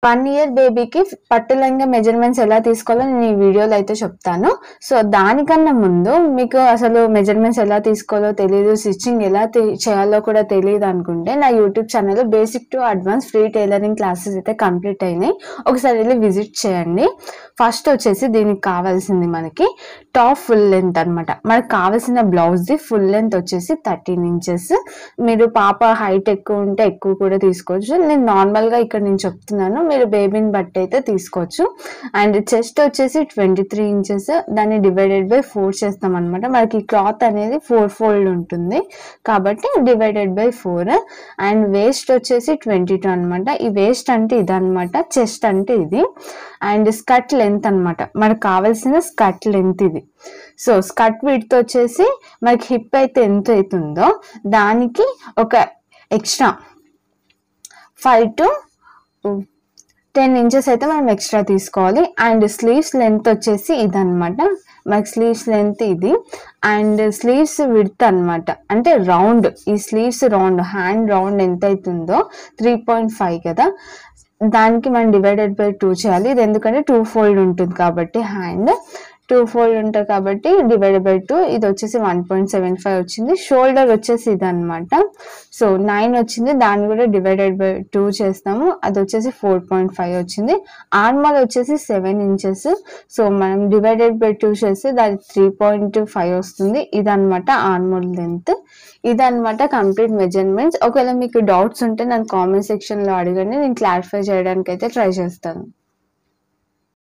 1 year బేబీకి పట్టు లంగా మెజర్మెంట్స్ ఎలా తీసుకోవాలో నేను ఈ వీడియోలో అయితే చెప్తాను. సో దానికన్నా ముందు మీకు అసలు మెజర్మెంట్స్ ఎలా తీసుకోవాలో తెలీదు, స్టిచ్చింగ్ ఎలా చేయాలో కూడా తెలియదు అనుకుంటే నా యూట్యూబ్ ఛానల్లో basic to advance free tailoring classes అయితే కంప్లీట్ అయినాయి. ఒకసారి వెళ్ళి విజిట్ చేయండి. ఫస్ట్ వచ్చేసి దీనికి కావాల్సింది మనకి టాప్ ఫుల్ లెంత్ అనమాట. మనకు కావాల్సిన బ్లౌజ్ది ఫుల్ లెంత్ వచ్చేసి 13 ఇంచెస్. మీరు పాప హైట్ ఎక్కువ ఉంటే ఎక్కువ కూడా తీసుకోవచ్చు. నేను నార్మల్గా ఇక్కడ నేను చెప్తున్నాను, మీరు బేబీని బట్టి అయితే తీసుకోవచ్చు. అండ్ చెస్ట్ వచ్చేసి 23 ఇంచెస్. దాన్ని డివైడెడ్ బై 4 చేస్తాం అనమాట. మనకి క్లాత్ అనేది 4 ఫోల్డ్ ఉంటుంది కాబట్టి డివైడెడ్ బై 4. అండ్ వేస్ట్ వచ్చేసి 22 అనమాట. ఈ వేస్ట్ అంటే ఇదనమాట, చెస్ట్ అంటే ఇది. అండ్ స్కర్ట్ లెంత్ అనమాట, మనకు కావాల్సిన స్కర్ట్ లెంత్ ఇది. సో స్కర్ట్ విడ్త్ వచ్చేసి మనకి హిప్ అయితే ఎంత అవుతుందో దానికి ఒక ఎక్స్ట్రా 5 to 10 ఇంచెస్ అయితే మనం ఎక్స్ట్రా తీసుకోవాలి. అండ్ స్లీవ్స్ లెంత్ వచ్చేసి ఇదనమాట, మనకి స్లీవ్స్ లెంత్ ఇది. అండ్ స్లీవ్స్ విడ్త్ అనమాట, అంటే రౌండ్, ఈ స్లీవ్స్ రౌండ్, హ్యాండ్ రౌండ్ ఎంత అవుతుందో 3.5 కదా, దానికి మనం డివైడెడ్ బై 2 చేయాలి. ఇది ఎందుకంటే 2 ఫోల్డ్ ఉంటుంది కాబట్టి, హ్యాండ్ 2 ఫోల్డ్ ఉంటుంది కాబట్టి డివైడెడ్ బై 2. ఇది వచ్చేసి 1.75 వచ్చింది. షోల్డర్ వచ్చేసి ఇది అనమాట. సో 9 వచ్చింది, దాన్ని కూడా డివైడెడ్ బై 2 చేస్తాము, అది వచ్చేసి 4.5 వచ్చింది. ఆర్మల్ వచ్చేసి 7 ఇంచెస్. సో మనం డివైడెడ్ బై 2 చేస్తే దాని 3.5 వస్తుంది. ఇదనమాట ఆర్మల్ లెంత్. ఇదనమాట కంప్లీట్ మెజర్మెంట్స్. ఒకవేళ మీకు డౌట్స్ ఉంటే నన్ను కామెంట్ సెక్షన్లో అడగండి, నేను క్లారిఫై చేయడానికి అయితే ట్రై చేస్తాను.